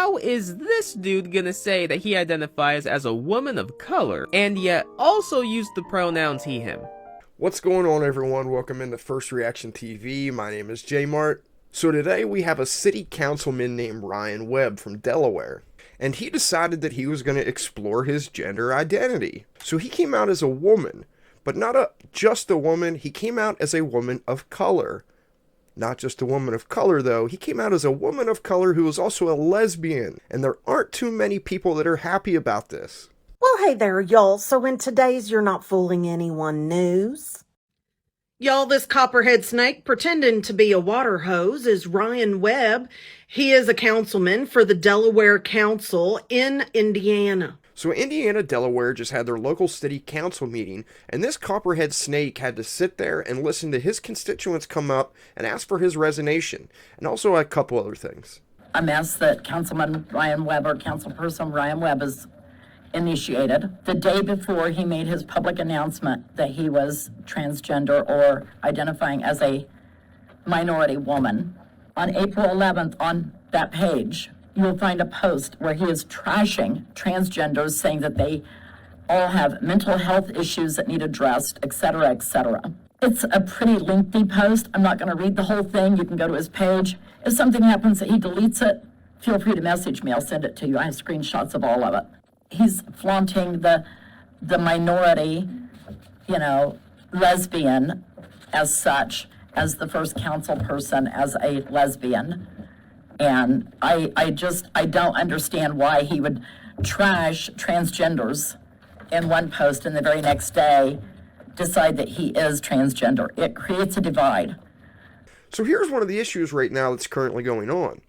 how is this dude gonna say that he identifies as a woman of color, and yet also use the pronouns he, him? What's going on, everyone? Welcome into First Reaction TV. My name is J Mart. So today we have a city councilman named Ryan Webb from Delaware, and he decided that he was going to explore his gender identity. So he came out as a woman, but not just a woman. He came out as a woman of color. Not just a woman of color, though. He came out as a woman of color who was also a lesbian, and there aren't too many people that are happy about this. Well, hey there, y'all. So in today's You're Not Fooling Anyone news, y'all, this copperhead snake pretending to be a water hose is Ryan Webb. He is a councilman for the Delaware Council in Indiana. So Indiana, Delaware just had their local city council meeting, and this copperhead snake had to sit there and listen to his constituents come up and ask for his resignation, and also a couple other things. A mess that Councilman Ryan Webb, or Councilperson Ryan Webb, is initiated the day before he made his public announcement that he was transgender or identifying as a minority woman. On April 11th, on that page, you'll find a post where he is trashing transgenders, saying that they all have mental health issues that need addressed, etc., etc. It's a pretty lengthy post. I'm not going to read the whole thing. You can go to his page. If something happens that he deletes it, feel free to message me. I'll send it to you. I have screenshots of all of it. He's flaunting the minority, lesbian as such, as the first council person as a lesbian. And I don't understand why he would trash transgenders in one post and the very next day decide that he is transgender. It creates a divide. So here's one of the issues right now that's currently going on.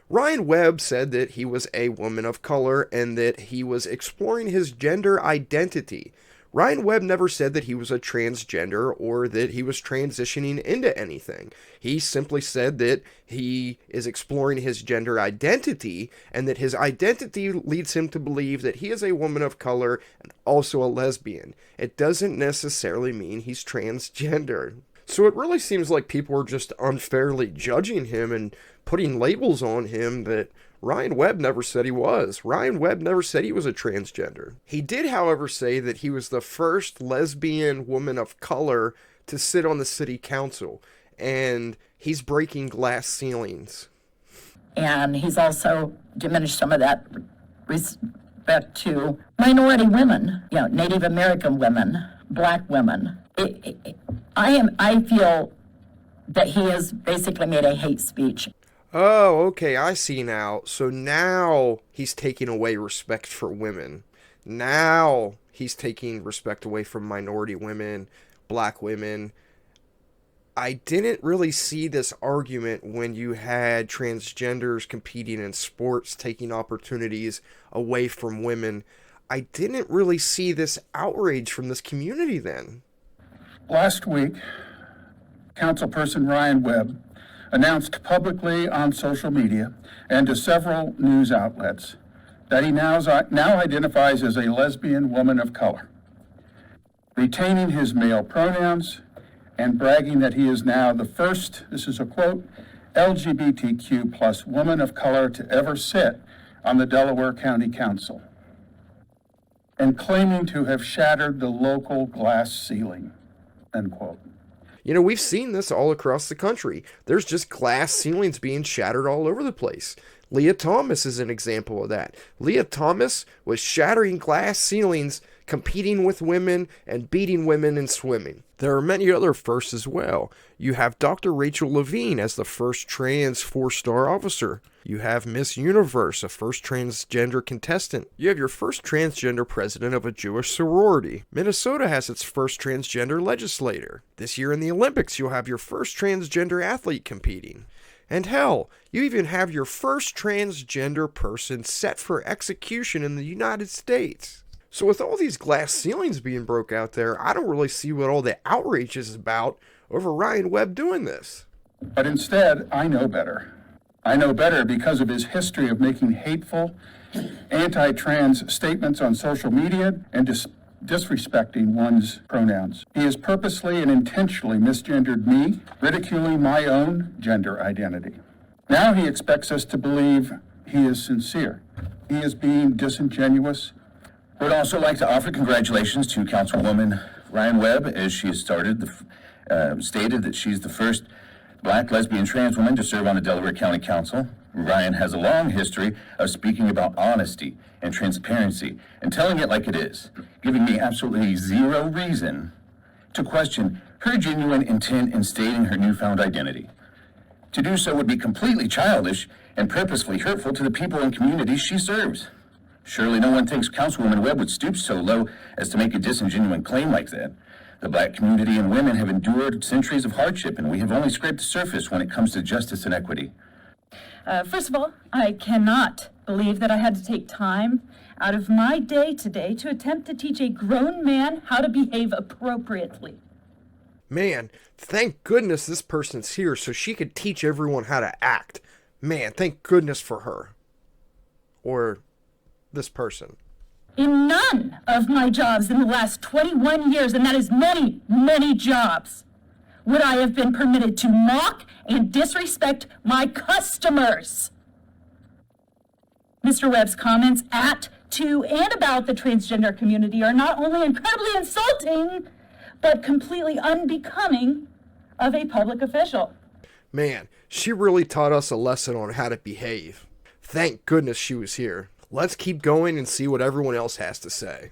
Ryan Webb said that he was a woman of color and that he was exploring his gender identity. Ryan Webb never said that he was a transgender or that he was transitioning into anything. He simply said that he is exploring his gender identity and that his identity leads him to believe that he is a woman of color and also a lesbian. It doesn't necessarily mean he's transgender. So it really seems like people are just unfairly judging him and putting labels on him that Ryan Webb never said he was. Ryan Webb never said he was a transgender. He did, however, say that he was the first lesbian woman of color to sit on the city council, and he's breaking glass ceilings. And he's also diminished some of that respect to minority women, Native American women, Black women. I feel that he has basically made a hate speech. Oh, okay, I see now. So now he's taking away respect for women. Now he's taking respect away from minority women, Black women. I didn't really see this argument when you had transgenders competing in sports, taking opportunities away from women. I didn't really see this outrage from this community then. Last week, Councilperson Ryan Webb announced publicly on social media and to several news outlets that he now identifies as a lesbian woman of color, retaining his male pronouns and bragging that he is now the first, this is a quote, LGBTQ plus woman of color to ever sit on the Delaware County Council, and claiming to have shattered the local glass ceiling, end quote. We've seen this all across the country. There's just glass ceilings being shattered all over the place. Leah Thomas is an example of that. Leah Thomas was shattering glass ceilings, competing with women, and beating women in swimming. There are many other firsts as well. You have Dr. Rachel Levine as the first trans 4-star officer. You have Miss Universe, a first transgender contestant. You have your first transgender president of a Jewish sorority. Minnesota has its first transgender legislator. This year in the Olympics, you'll have your first transgender athlete competing. And hell, you even have your first transgender person set for execution in the United States. So with all these glass ceilings being broke out there, I don't really see what all the outrage is about over Ryan Webb doing this. But instead, I know better. I know better because of his history of making hateful, anti-trans statements on social media and disrespecting one's pronouns. He has purposely and intentionally misgendered me, ridiculing my own gender identity. Now he expects us to believe he is sincere. He is being disingenuous. Would also like to offer congratulations to Councilwoman Ryan Webb, as she has stated that she's the first Black, lesbian, trans woman to serve on the Delaware County Council. Ryan has a long history of speaking about honesty and transparency and telling it like it is, giving me absolutely zero reason to question her genuine intent in stating her newfound identity. To do so would be completely childish and purposefully hurtful to the people and communities she serves. Surely no one thinks Councilwoman Webb would stoop so low as to make a disingenuous claim like that. The Black community and women have endured centuries of hardship, and we have only scraped the surface when it comes to justice and equity. First of all, I cannot believe that I had to take time out of my day today to attempt to teach a grown man how to behave appropriately. Man, thank goodness this person's here so she could teach everyone how to act. Man, thank goodness for her. Or this person. In none of my jobs in the last 21 years, and that is many, many jobs, would I have been permitted to mock and disrespect my customers. Mr. Webb's comments at, to, and about the transgender community are not only incredibly insulting, but completely unbecoming of a public official. Man, she really taught us a lesson on how to behave. Thank goodness she was here. Let's keep going and see what everyone else has to say.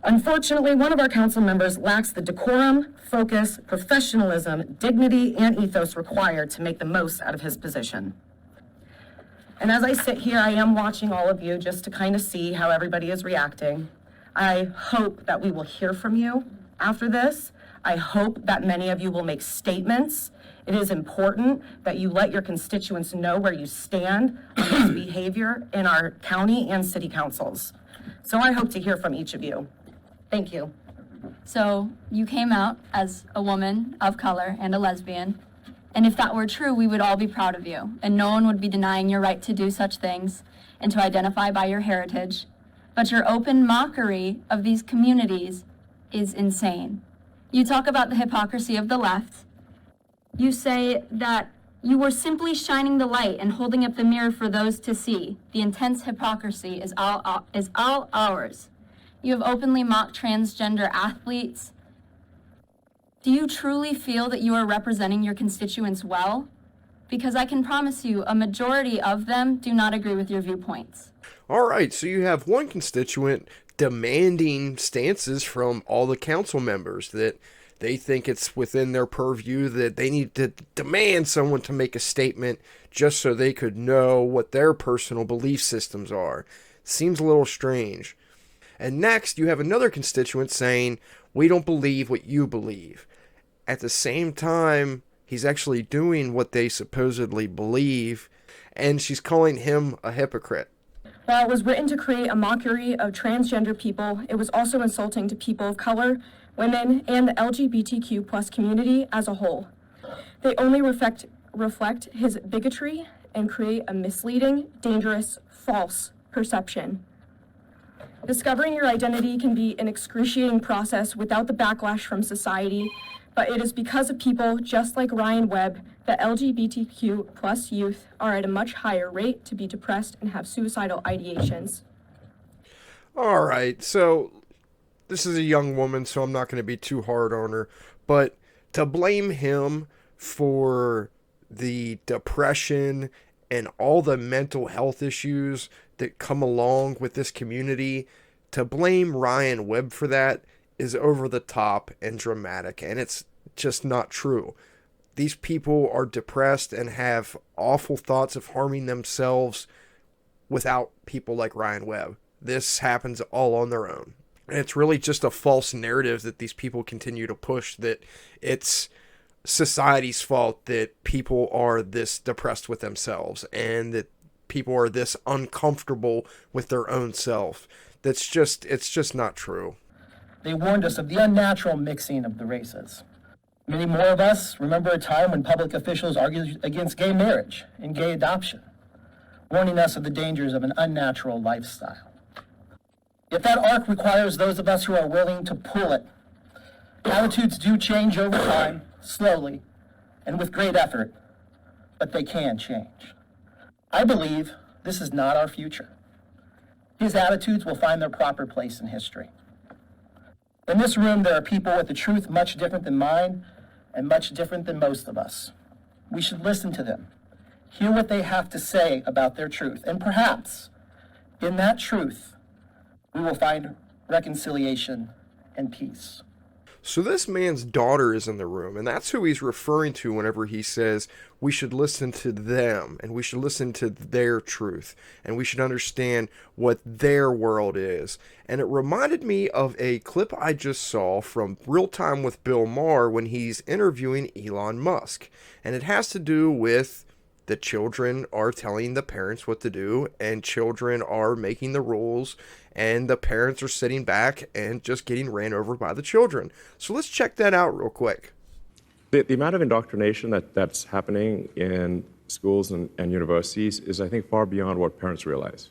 Unfortunately, one of our council members lacks the decorum, focus, professionalism, dignity, and ethos required to make the most out of his position. And as I sit here, I am watching all of you just to kind of see how everybody is reacting. I hope that we will hear from you after this. I hope that many of you will make statements. It is important that you let your constituents know where you stand on this behavior in our county and city councils. So I hope to hear from each of you. Thank you. So you came out as a woman of color and a lesbian. And if that were true, we would all be proud of you. And no one would be denying your right to do such things and to identify by your heritage. But your open mockery of these communities is insane. You talk about the hypocrisy of the left. You say that you were simply shining the light and holding up the mirror for those to see. The intense hypocrisy is all ours. You have openly mocked transgender athletes. Do you truly feel that you are representing your constituents well? Because I can promise you, a majority of them do not agree with your viewpoints. All right, so you have one constituent demanding stances from all the council members that they think it's within their purview, that they need to demand someone to make a statement just so they could know what their personal belief systems are. Seems a little strange. And next, you have another constituent saying, we don't believe what you believe. At the same time, he's actually doing what they supposedly believe, and she's calling him a hypocrite. While it was written to create a mockery of transgender people, it was also insulting to people of color, women, and the LGBTQ plus community as a whole. They only reflect his bigotry and create a misleading, dangerous, false perception. Discovering your identity can be an excruciating process without the backlash from society, but it is because of people just like Ryan Webb that LGBTQ plus youth are at a much higher rate to be depressed and have suicidal ideations. All right, so this is a young woman, so I'm not going to be too hard on her, but to blame him for the depression and all the mental health issues that come along with this community, to blame Ryan Webb for that is over the top and dramatic, and it's just not true. These people are depressed and have awful thoughts of harming themselves without people like Ryan Webb. This happens all on their own. And it's really just a false narrative that these people continue to push, that it's society's fault that people are this depressed with themselves and that people are this uncomfortable with their own self. It's just not true. They warned us of the unnatural mixing of the races. Many more of us remember a time when public officials argued against gay marriage and gay adoption, warning us of the dangers of an unnatural lifestyle. Yet that arc requires those of us who are willing to pull it. Attitudes do change over time, slowly, and with great effort, but they can change. I believe This is not our future. His attitudes will find their proper place in history. In this room, there are people with a truth much different than mine and much different than most of us. We should listen to them, hear what they have to say about their truth, and perhaps in that truth, we will find reconciliation and peace. So this man's daughter is in the room, and that's who he's referring to whenever he says we should listen to them, and we should listen to their truth, and we should understand what their world is. And it reminded me of a clip I just saw from Real Time with Bill Maher when he's interviewing Elon Musk. And it has to do with the children are telling the parents what to do, and children are making the rules, and the parents are sitting back and just getting ran over by the children. So let's check that out real quick. The amount of indoctrination that's happening in schools and universities is, I think, far beyond what parents realize.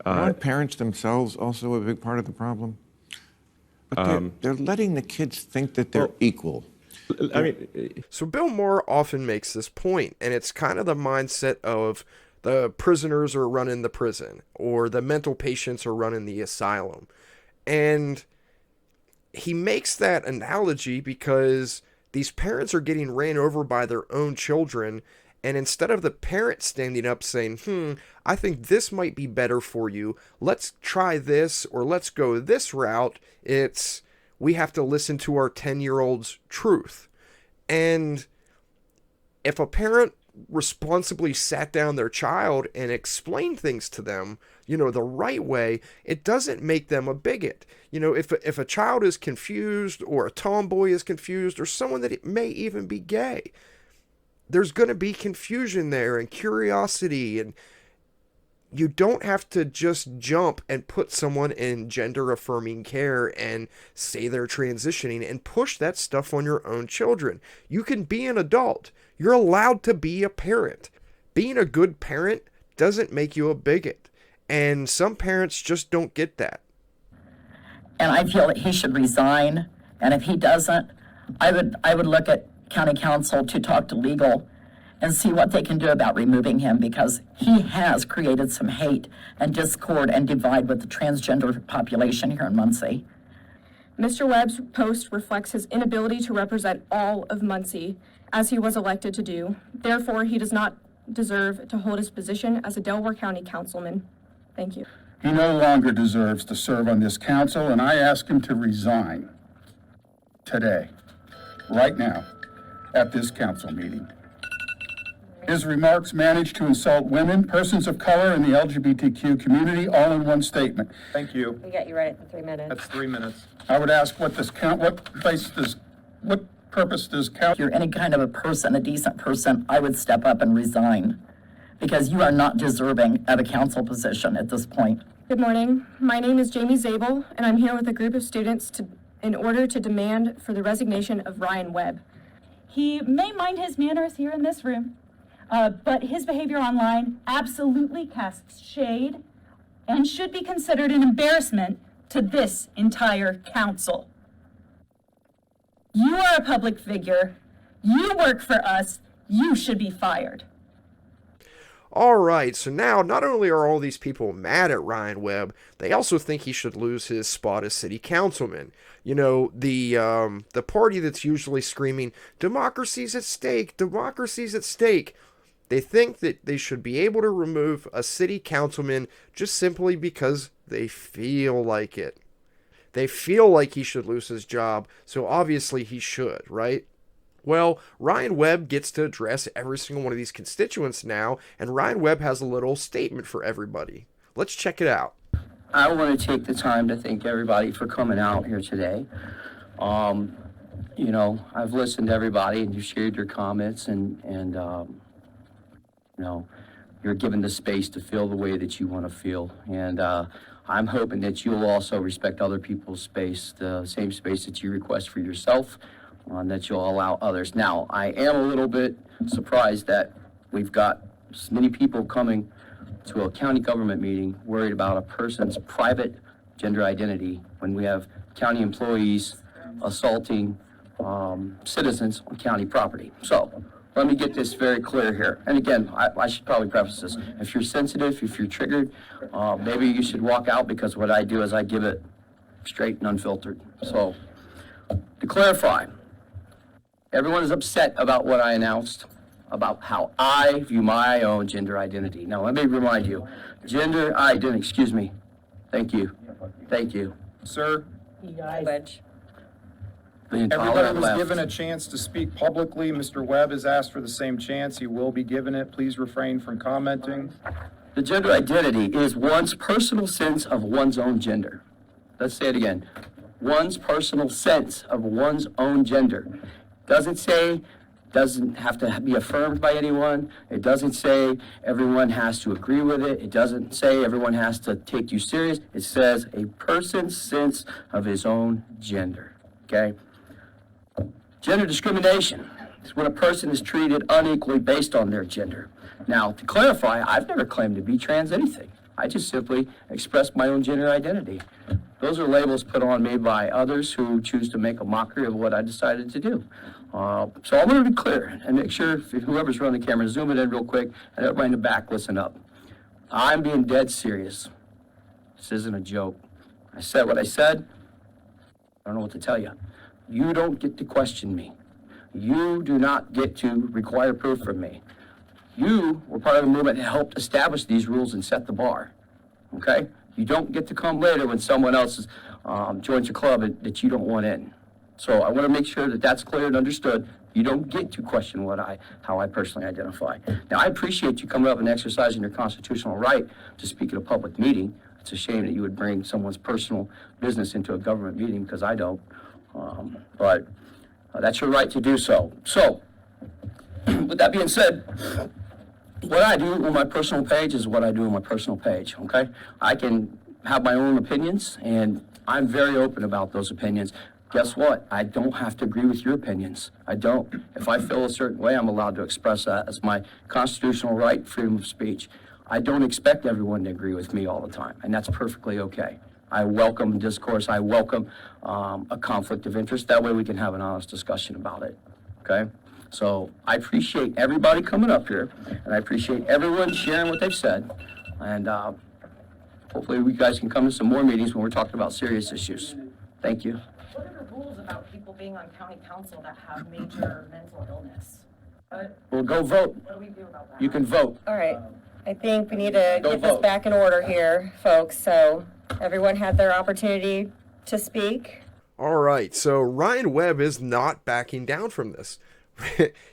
Aren't parents themselves also a big part of the problem? But they're letting the kids think that they're equal. I mean, so Bill Maher often makes this point, and it's kind of the mindset of the prisoners are running the prison, or the mental patients are running the asylum. And he makes that analogy because these parents are getting ran over by their own children, and instead of the parent standing up saying, I think this might be better for you, let's try this, or let's go this route, it's, we have to listen to our 10-year-old's truth. And if a parent responsibly sat down their child and explained things to them, the right way, it doesn't make them a bigot. If a child is confused, or a tomboy is confused, or someone that it may even be gay, there's going to be confusion there and curiosity, and you don't have to just jump and put someone in gender-affirming care and say they're transitioning and push that stuff on your own children. You can be an adult. You're allowed to be a parent. Being a good parent doesn't make you a bigot. And some parents just don't get that. And I feel that he should resign. And if he doesn't, I would look at county council to talk to legal and see what they can do about removing him, because he has created some hate and discord and divide with the transgender population here in Muncie. Mr. Webb's post reflects his inability to represent all of Muncie, as he was elected to do. Therefore, he does not deserve to hold his position as a Delaware County Councilman. Thank you. He no longer deserves to serve on this council, and I ask him to resign today, right now, at this council meeting. His remarks managed to insult women, persons of color, and the LGBTQ community, all in one statement. Thank you. We got you right at 3 minutes. That's 3 minutes. I would ask what purpose does count? If you're any kind of a person, a decent person, I would step up and resign, because you are not deserving of a council position at this point. Good morning. My name is Jamie Zabel, and I'm here with a group of students in order to demand for the resignation of Ryan Webb. He may mind his manners here in this room, but his behavior online absolutely casts shade and should be considered an embarrassment to this entire council. You are a public figure. You work for us. You should be fired. Alright, so now not only are all these people mad at Ryan Webb, they also think he should lose his spot as city councilman. The party that's usually screaming, democracy's at stake, democracy's at stake. They think that they should be able to remove a city councilman just simply because they feel like it. They feel like he should lose his job, so obviously he should, right? Well, Ryan Webb gets to address every single one of these constituents now, and Ryan Webb has a little statement for everybody. Let's check it out. I want to take the time to thank everybody for coming out here today. I've listened to everybody, and you shared your comments, and you're given the space to feel the way that you want to feel. And I'm hoping that you'll also respect other people's space, the same space that you request for yourself, that you'll allow others. Now, I am a little bit surprised that we've got so many people coming to a county government meeting worried about a person's private gender identity when we have county employees assaulting citizens on county property. So let me get this very clear here. And again, I should probably preface this. If you're sensitive, if you're triggered, maybe you should walk out, because what I do is I give it straight and unfiltered. So, to clarify, everyone is upset about what I announced, about how I view my own gender identity. Now, let me remind you, gender identity, excuse me. Thank you. Thank you. Sir, The everybody intolerant was left. given a chance to speak publicly. Mr. Webb has asked for the same chance. He will be given it. Please refrain from commenting. The gender identity is one's personal sense of one's own gender. Let's say it again. One's personal sense of one's own gender. Doesn't have to be affirmed by anyone. It doesn't say everyone has to agree with it. It doesn't say everyone has to take you serious. It says a person's sense of his own gender, okay? Gender discrimination is when a person is treated unequally based on their gender. Now, to clarify, I've never claimed to be trans anything. I just simply express my own gender identity. Those are labels put on me by others who choose to make a mockery of what I decided to do. So I want to be clear and make sure whoever's running the camera, zoom it in real quick, and everybody in the back, listen up. I'm being dead serious. This isn't a joke. I said what I said. I don't know what to tell you. You don't get to question me. You do not get to require proof from me. You were part of the movement that helped establish these rules and set the bar, okay? You don't get to come later when someone else joins your club that you don't want in. So I want to make sure that that's clear and understood. You don't get to question how I personally identify. Now, I appreciate you coming up and exercising your constitutional right to speak at a public meeting. It's a shame that you would bring someone's personal business into a government meeting, because I don't. But that's your right to do so. So, with that being said, what I do on my personal page is what I do on my personal page, okay? I can have my own opinions, and I'm very open about those opinions. Guess what? I don't have to agree with your opinions. I don't. If I feel a certain way, I'm allowed to express that as my constitutional right, freedom of speech. I don't expect everyone to agree with me all the time, and that's perfectly okay. I welcome discourse. I welcome a conflict of interest. That way we can have an honest discussion about it, okay? So I appreciate everybody coming up here, and I appreciate everyone sharing what they've said, and hopefully you guys can come to some more meetings when we're talking about serious issues. Thank you. What are the rules about people being on county council that have major mental illness? Well, go vote. What do we do about that? You can vote. All right. I think we need to Go get this vote. back in order here, folks. So everyone had their opportunity to speak. All right, so Ryan Webb is not backing down from this.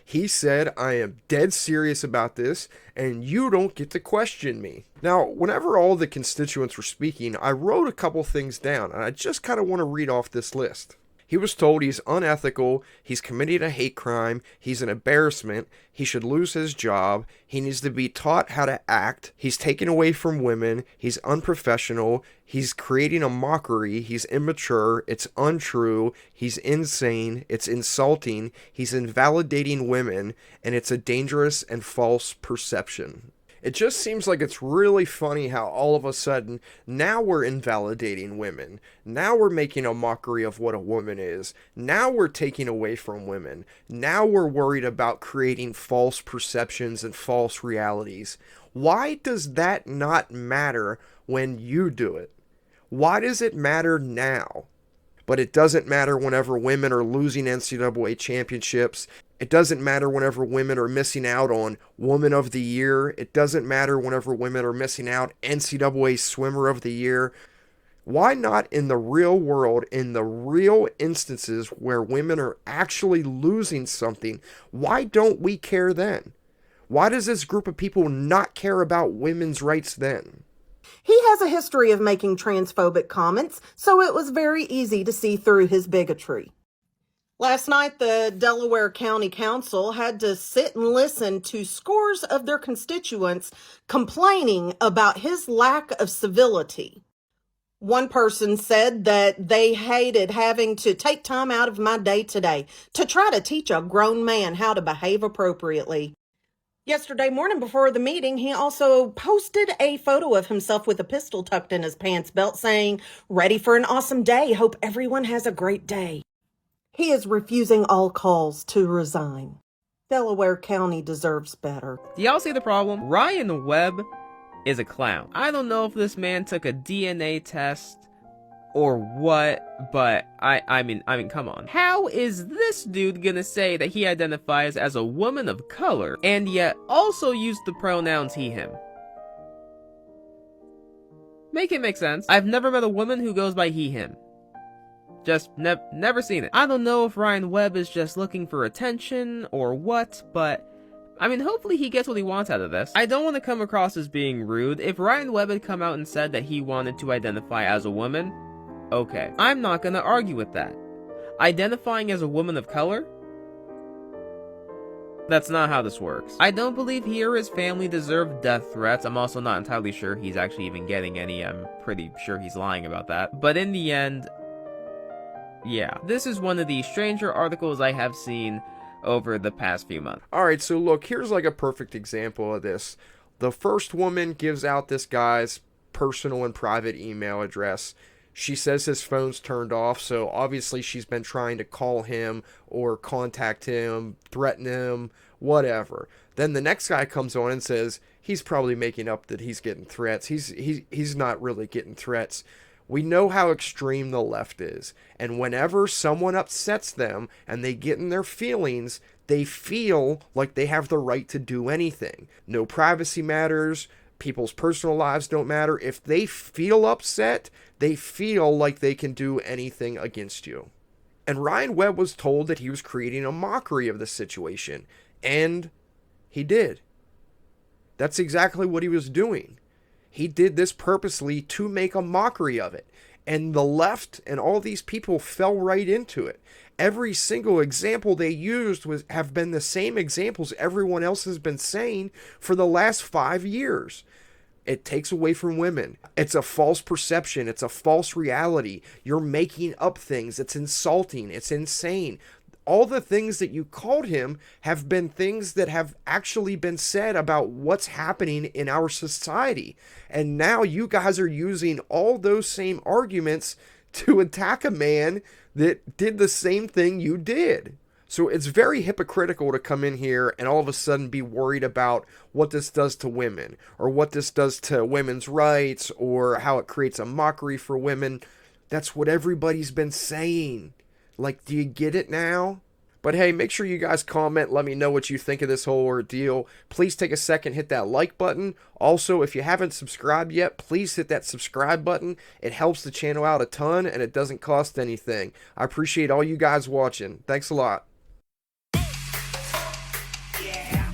He said, I am dead serious about this, and you don't get to question me. Now, whenever all the constituents were speaking, I wrote a couple things down, and I just kind of want to read off this list. He was told he's unethical, he's committing a hate crime, he's an embarrassment, he should lose his job, he needs to be taught how to act, he's taken away from women, he's unprofessional, he's creating a mockery, he's immature, it's untrue, he's insane, it's insulting, he's invalidating women, and it's a dangerous and false perception. It just seems like it's really funny how all of a sudden, now we're invalidating women. Now we're making a mockery of what a woman is. Now we're taking away from women. Now we're worried about creating false perceptions and false realities. Why does that not matter when you do it? Why does it matter now? But it doesn't matter whenever women are losing NCAA championships. It doesn't matter whenever women are missing out on Woman of the Year. It doesn't matter whenever women are missing out NCAA Swimmer of the Year. Why not in the real world, in the real instances where women are actually losing something? Why don't we care then? Why does this group of people not care about women's rights then? He has a history of making transphobic comments, so it was very easy to see through his bigotry. Last night, the Delaware County Council had to sit and listen to scores of their constituents complaining about his lack of civility. One person said that they hated having to take time out of my day today to try to teach a grown man how to behave appropriately. Yesterday morning before the meeting, he also posted a photo of himself with a pistol tucked in his pants belt saying, "Ready for an awesome day. Hope everyone has a great day." He is refusing all calls to resign. Delaware County deserves better. Do y'all see the problem? Ryan Webb is a clown. I don't know if this man took a DNA test or what, but I mean, come on. How is this dude gonna say that he identifies as a woman of color and yet also use the pronouns he, him? Make it make sense. I've never met a woman who goes by he, him. Just never seen it. I don't know if Ryan Webb is just looking for attention or what, but I mean, hopefully he gets what he wants out of this. I don't want to come across as being rude. If Ryan Webb had come out and said that he wanted to identify as a woman, okay, I'm not gonna argue with that. Identifying as a woman of color? That's not how this works. I don't believe he or his family deserve death threats. I'm also not entirely sure he's actually even getting any. I'm pretty sure he's lying about that. But in the end, yeah, this is one of the stranger articles I have seen over the past few months. Alright, so look, here's like a perfect example of this. The first woman gives out this guy's personal and private email address. She says his phone's turned off, so obviously she's been trying to call him or contact him, threaten him, whatever. Then the next guy comes on and says he's probably making up that he's getting threats. He's not really getting threats. We know how extreme the left is, and whenever someone upsets them and they get in their feelings, they feel like they have the right to do anything. No privacy matters. People's personal lives don't matter. If they feel upset, they feel like they can do anything against you. And Ryan Webb was told that he was creating a mockery of the situation, and he did. That's exactly what he was doing. He did this purposely to make a mockery of it. And the left and all these people fell right into it. Every single example they used have been the same examples everyone else has been saying for the last 5 years. It takes away from women. It's a false perception. It's a false reality. You're making up things. It's insulting. It's insane. All the things that you called him have been things that have actually been said about what's happening in our society. And now you guys are using all those same arguments to attack a man that did the same thing you did. So it's very hypocritical to come in here and all of a sudden be worried about what this does to women, or what this does to women's rights, or how it creates a mockery for women. That's what everybody's been saying. Like, do you get it now? But hey, make sure you guys comment. Let me know what you think of this whole ordeal. Please take a second, hit that like button. Also, if you haven't subscribed yet, please hit that subscribe button. It helps the channel out a ton, and it doesn't cost anything. I appreciate all you guys watching. Thanks a lot. Yeah.